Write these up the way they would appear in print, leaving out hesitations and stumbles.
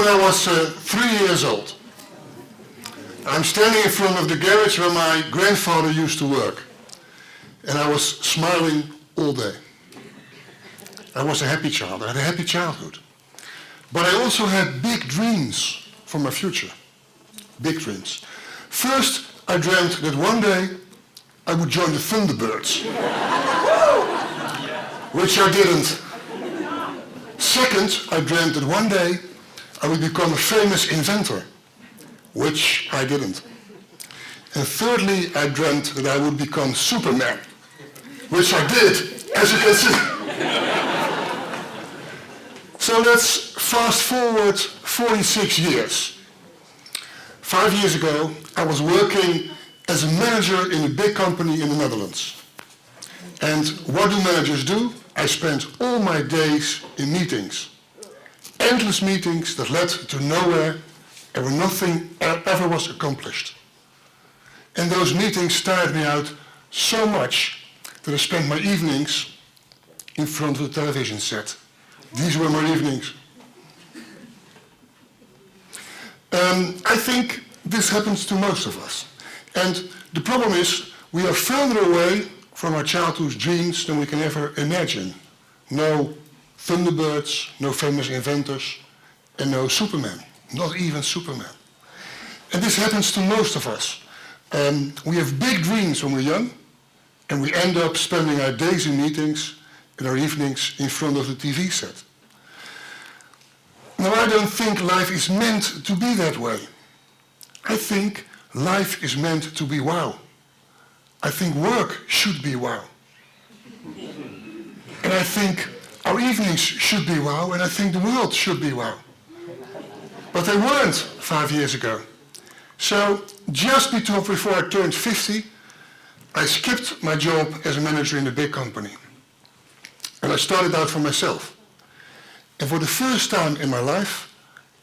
when I was 3 years old. I'm standing in front of the garage where my grandfather used to work. And I was smiling all day. I was a happy child. I had a happy childhood. But I also had big dreams for my future. Big dreams. First, I dreamt that one day I would join the Thunderbirds. Which I didn't. Second, I dreamt that one day I would become a famous inventor. Which I didn't. And thirdly, I dreamt that I would become Superman. Which I did, as you can see. So let's fast forward 46 years. 5 years ago, I was working as a manager in a big company in the Netherlands. And what do managers do? I spent all my days in meetings. Endless meetings that led to nowhere and where nothing ever was accomplished. And those meetings tired me out so much that I spent my evenings in front of the television set. These were my evenings. I think this happens to most of us. And the problem is, we are further away from our childhood dreams than we can ever imagine. No Thunderbirds, no famous inventors, and no Superman. Not even Superman. And this happens to most of us. We have big dreams when we're young, and we end up spending our days in meetings and our evenings in front of the TV set. Now, I don't think life is meant to be that way. I think life is meant to be wow. I think work should be wow. And I think our evenings should be wow, and I think the world should be wow. But they weren't 5 years ago. So just before I turned 50, I skipped my job as a manager in a big company. And I started out for myself. And for the first time in my life,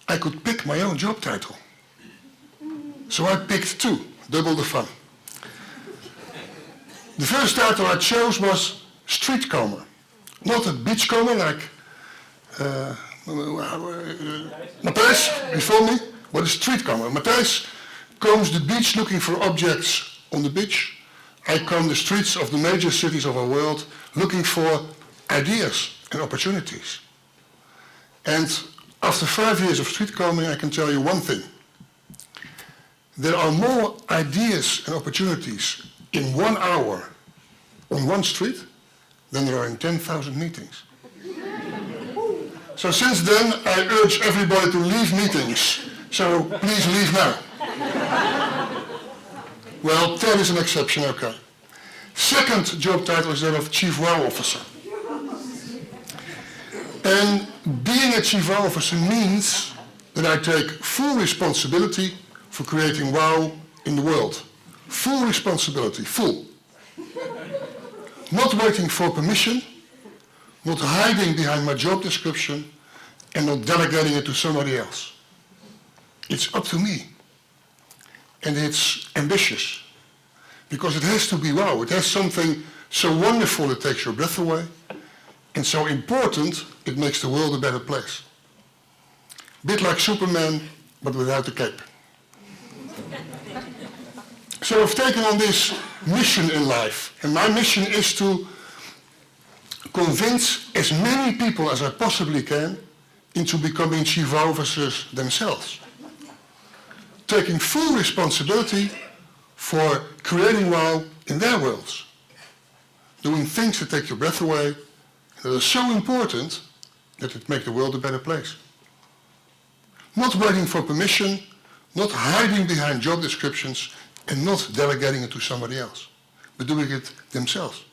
I could pick my own job title. So I picked two, double the fun. The first title I chose was streetcomber. Not a beachcomber like Matthijs before me, but a streetcomber. Matthijs combs the beach looking for objects on the beach. I comb the streets of the major cities of our world looking for ideas and opportunities. And after 5 years of street combing, I can tell you one thing. There are more ideas and opportunities in 1 hour on one street than there are in 10,000 meetings. So since then, I urge everybody to leave meetings. So please leave now. Well, 10 is an exception, okay. Second job title is that of Chief Wow Officer. And being a Chief Wow Officer means that I take full responsibility for creating wow in the world. Full responsibility, full. Not waiting for permission, not hiding behind my job description, and not delegating it to somebody else. It's up to me. And it's ambitious. Because it has to be wow. It has something so wonderful it takes your breath away, and so important it makes the world a better place. A bit like Superman, but without the cape. So I've taken on this mission in life, and my mission is to convince as many people as I possibly can into becoming Chief Wow Officers themselves. Taking full responsibility for creating wow in their worlds. Doing things that take your breath away, and that are so important that it makes the world a better place. Not waiting for permission, not hiding behind job descriptions, and not delegating it to somebody else, but doing it themselves.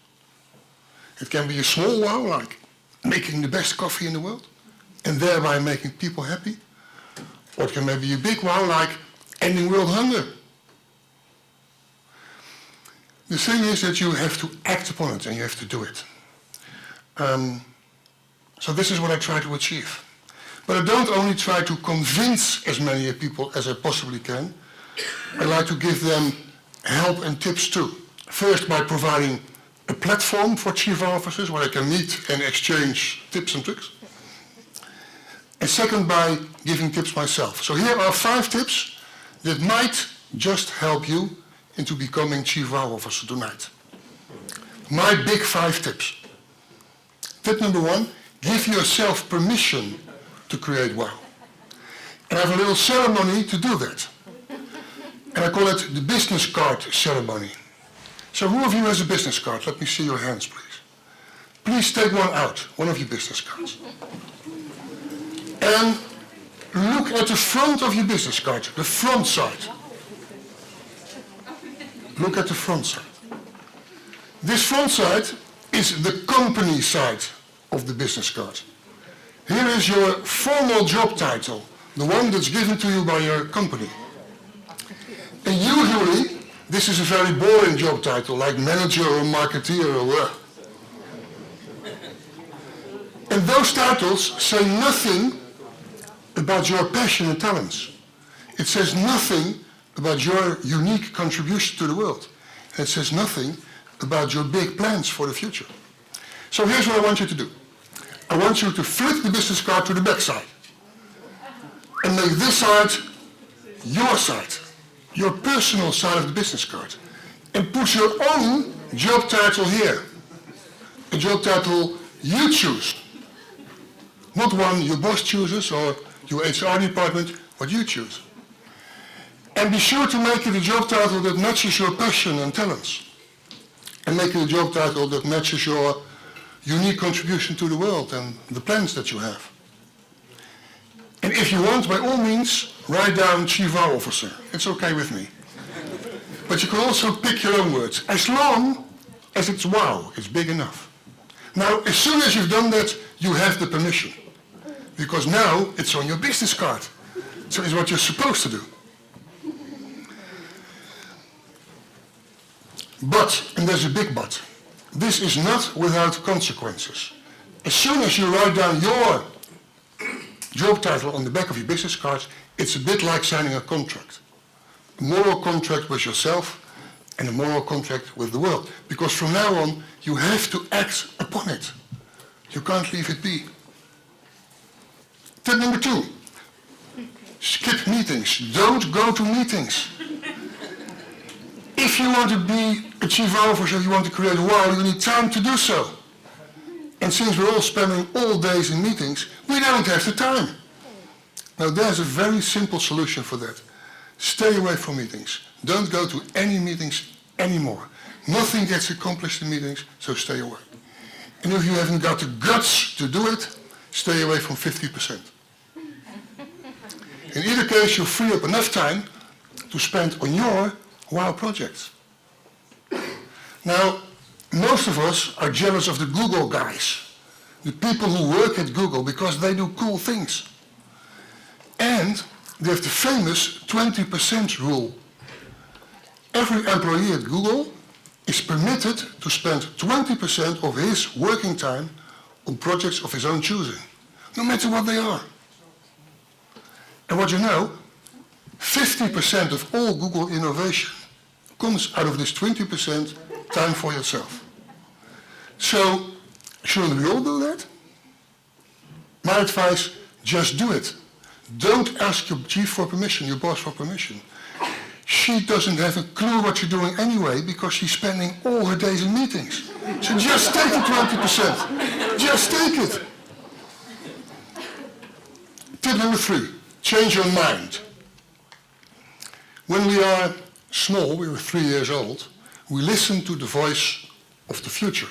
It can be a small wow, like making the best coffee in the world, and thereby making people happy. Or it can maybe be a big wow, like ending world hunger. The thing is that you have to act upon it, and you have to do it. So this is what I try to achieve. But I don't only try to convince as many people as I possibly can. I like to give them help and tips too. First, by providing a platform for Chief Officers where they can meet and exchange tips and tricks. And second, by giving tips myself. So here are 5 tips that might just help you into becoming Chief Wow Officer tonight. My big 5 tips. Tip number 1, give yourself permission to create wow. And I have a little ceremony to do that. And I call it the business card ceremony. So who of you has a business card? Let me see your hands, please. Please take one out, one of your business cards. And look at the front of your business card, the front side. Look at the front side. This front side is the company side of the business card. Here is your formal job title, the one that's given to you by your company. And usually, this is a very boring job title, like manager or marketeer or And those titles say nothing about your passion and talents. It says nothing about your unique contribution to the world. And it says nothing about your big plans for the future. So here's what I want you to do. I want you to flip the business card to the back side. And make this side your side, your personal side of the business card. And put your own job title here. A job title you choose. Not one your boss chooses or your HR department, what you choose. And be sure to make it a job title that matches your passion and talents. And make it a job title that matches your unique contribution to the world and the plans that you have. And if you want, by all means, write down Chief Wow Officer. It's okay with me. But you can also pick your own words, as long as it's wow, it's big enough. Now, as soon as you've done that, you have the permission. Because now it's on your business card. So it's what you're supposed to do. But, and there's a big but, this is not without consequences. As soon as you write down your job title on the back of your business card, it's a bit like signing a contract. A moral contract with yourself and a moral contract with the world. Because from now on, you have to act upon it. You can't leave it be. Tip number 2, skip meetings. Don't go to meetings. If you want to be a Chief Wow Officer, you want to create wow, you need time to do so. And since we're all spending all days in meetings, we don't have the time. Now there's a very simple solution for that. Stay away from meetings. Don't go to any meetings anymore. Nothing gets accomplished in meetings, so stay away. And if you haven't got the guts to do it, stay away from 50%. In either case, you'll free up enough time to spend on your wow projects. Now, most of us are jealous of the Google guys, the people who work at Google, because they do cool things. And they have the famous 20% rule. Every employee at Google is permitted to spend 20% of his working time on projects of his own choosing, no matter what they are. And what you know, 50% of all Google innovation comes out of this 20% time for yourself. So, shouldn't we all do that? My advice, just do it. Don't ask your chief for permission, your boss for permission. She doesn't have a clue what you're doing anyway because she's spending all her days in meetings. So just take the 20%. Just take it. Tip number 3, change your mind. When we are small, we were 3 years old, we listen to the voice of the future.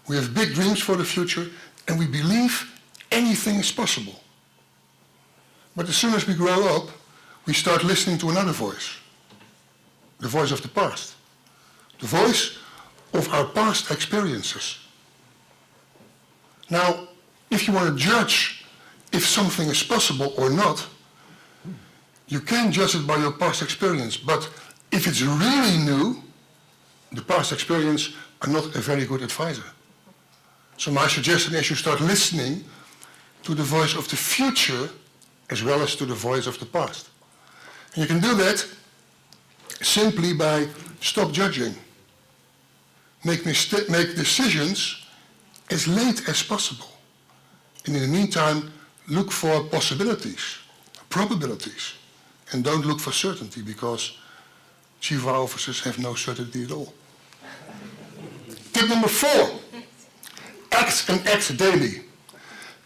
We have big dreams for the future and we believe anything is possible. But as soon as we grow up, we start listening to another voice. The voice of the past. The voice of our past experiences. Now, if you want to judge if something is possible or not, you can judge it by your past experience. But if it's really new, the past experience are not a very good advisor. So my suggestion is you start listening to the voice of the future as well as to the voice of the past. And you can do that simply by stop judging. Make decisions as late as possible. And in the meantime, look for possibilities, probabilities, and don't look for certainty, because chief officers have no certainty at all. Tip number 4, act and act daily.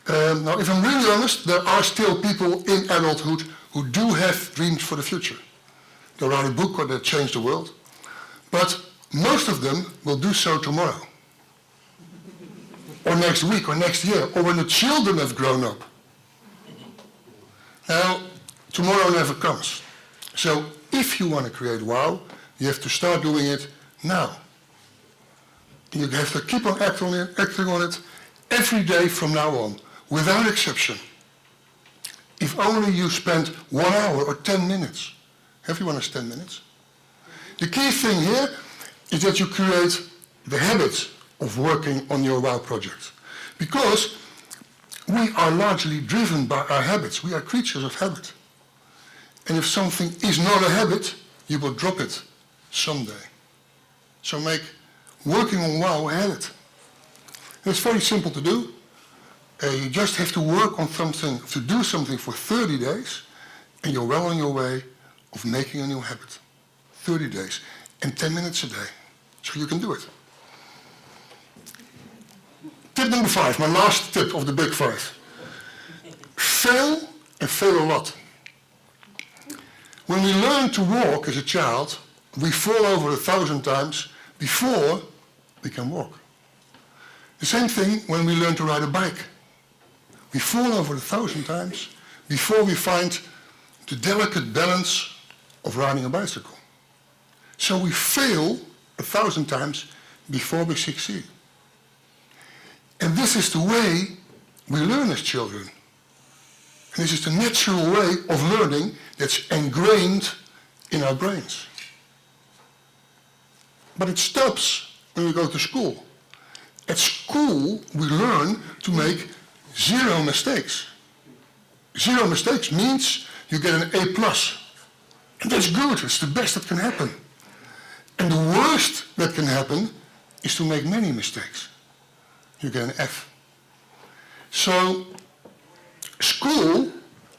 Now, if I'm really honest, there are still people in adulthood who do have dreams for the future. They write a book or they change the world. But most of them will do so tomorrow, or next week, or next year, or when the children have grown up. Now, tomorrow never comes. So if you want to create wow, you have to start doing it now. You have to keep on acting on it every day from now on, without exception. If only you spend 1 hour or 10 minutes. Everyone has 10 minutes. The key thing here is that you create the habit of working on your wow project. Because we are largely driven by our habits. We are creatures of habit. And if something is not a habit, you will drop it someday. So make working on wow a habit. And it's very simple to do. You just have to work on something, to do something for 30 days, and you're well on your way of making a new habit. 30 days and 10 minutes a day. So you can do it. Tip number 5, my last tip of the big 5. Fail, and fail a lot. When we learn to walk as a child, we fall over 1,000 times before we can walk. The same thing when we learn to ride a bike. We fall over 1,000 times before we find the delicate balance of riding a bicycle. So we fail 1,000 times before we succeed. And this is the way we learn as children. And this is the natural way of learning that's ingrained in our brains. But it stops when we go to school. At school, we learn to make 0 mistakes. 0 mistakes means you get an A+. And that's good, it's the best that can happen. And the worst that can happen is to make many mistakes. You get an F. So, school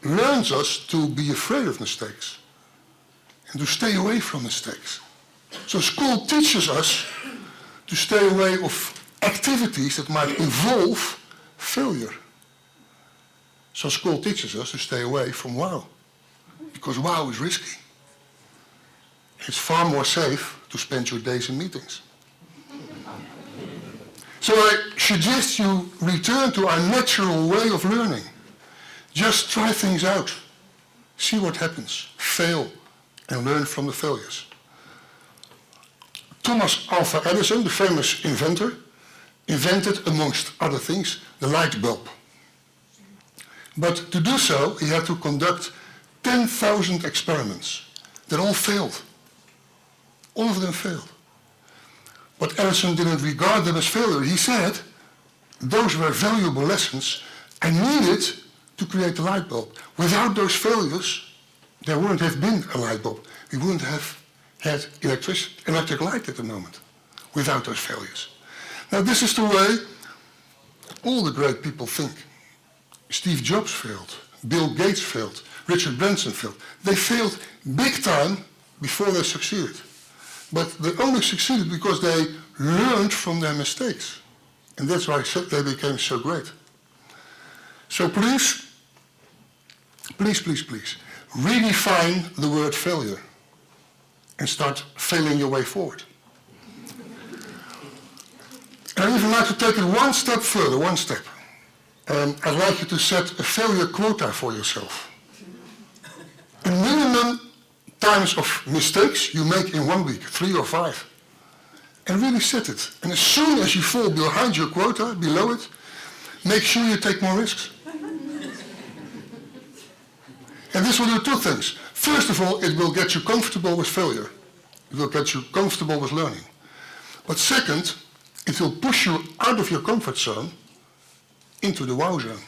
learns us to be afraid of mistakes and to stay away from mistakes. So school teaches us to stay away of activities that might involve failure. So school teaches us to stay away from wow, because wow is risky. It's far more safe to spend your days in meetings. So I suggest you return to our natural way of learning. Just try things out. See what happens. Fail and learn from the failures. Thomas Alva Edison, the famous inventor, invented, amongst other things, the light bulb. But to do so, he had to conduct 10,000 experiments that all failed. All of them failed. But Edison didn't regard them as failure. He said, those were valuable lessons I needed to create the light bulb. Without those failures, there wouldn't have been a light bulb. We wouldn't have had electric light at the moment without those failures. Now this is the way all the great people think. Steve Jobs failed. Bill Gates failed. Richard Branson failed. They failed big time before they succeeded. But they only succeeded because they learned from their mistakes. And that's why they became so great. So please, redefine the word failure and start failing your way forward. And I'd even like to take it one step further, one step. I'd like you to set a failure quota for yourself. A minimum times of mistakes you make in 1 week, 3 or 5. And really set it. And as soon as you fall behind your quota, below it, make sure you take more risks. And this will do 2 things. First of all, it will get you comfortable with failure. It will get you comfortable with learning. But second, it will push you out of your comfort zone into the wow zone.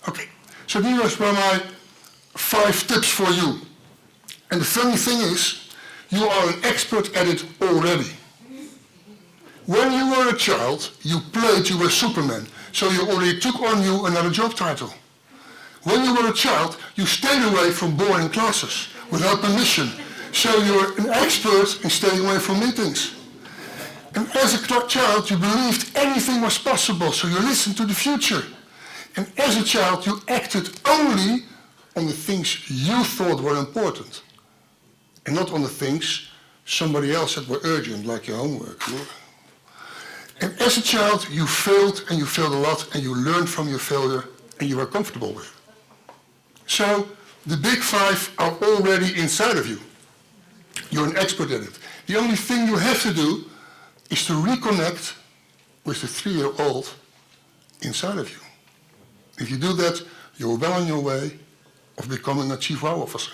Okay, so these were my 5 tips for you. And the funny thing is, you are an expert at it already. When you were a child, you played you were Superman. so you already took on you another job title. When you were a child, you stayed away from boring classes without permission, so you're an expert in staying away from meetings. And as a child, you believed anything was possible, so you listened to the future. And as a child, you acted only on the things you thought were important, and not on the things somebody else said were urgent, like your homework. And as a child, you failed a lot, and you learned from your failure, and you were comfortable with it. So the big five are already inside of you. You're an expert at it. The only thing you have to do is to reconnect with the 3-year-old inside of you. If you do that, you're well on your way of becoming a Chief Wow Officer.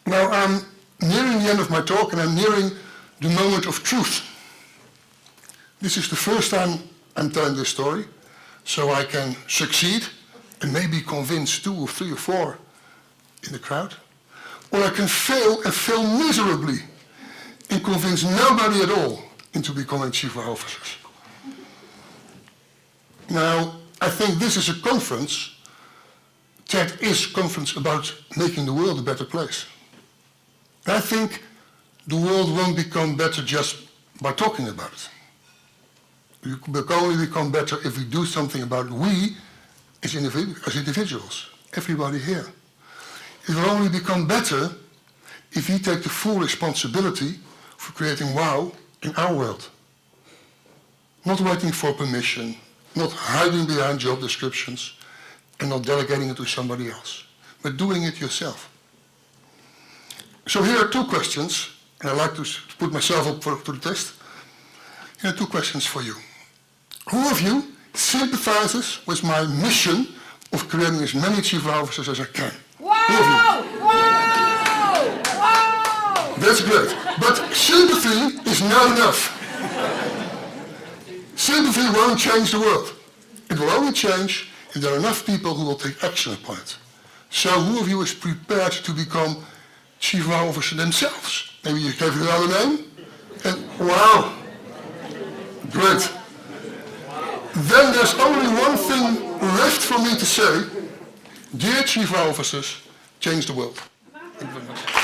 Now I'm nearing the end of my talk, and I'm nearing the moment of truth. This is the first time I'm telling this story, so I can succeed and maybe convince 2 or 3 or 4 in the crowd. Or I can fail and fail miserably and convince nobody at all into becoming Chief Wow Officers. Now, I think this is a conference, TED is a conference about making the world a better place. And I think the world won't become better just by talking about it. It will only become better if we do something about it, we as individuals, everybody here. It will only become better if we take the full responsibility for creating wow in our world. Not waiting for permission, not hiding behind job descriptions, and not delegating it to somebody else, but doing it yourself. So here are 2 questions, and I like to put myself up for the test. Here are 2 questions for you. Who of you sympathizes with my mission of creating as many Chief Wow Officers as I can? Wow! Wow! Wow! That's great. But sympathy is not enough. Sympathy won't change the world. It will only change if there are enough people who will take action upon it. So who of you is prepared to become Chief Wow Officer themselves? Maybe you gave it another name? And wow! Great. Then there's only one thing left for me to say. Dear Chief Wow Officers, change the world. Thank you very much.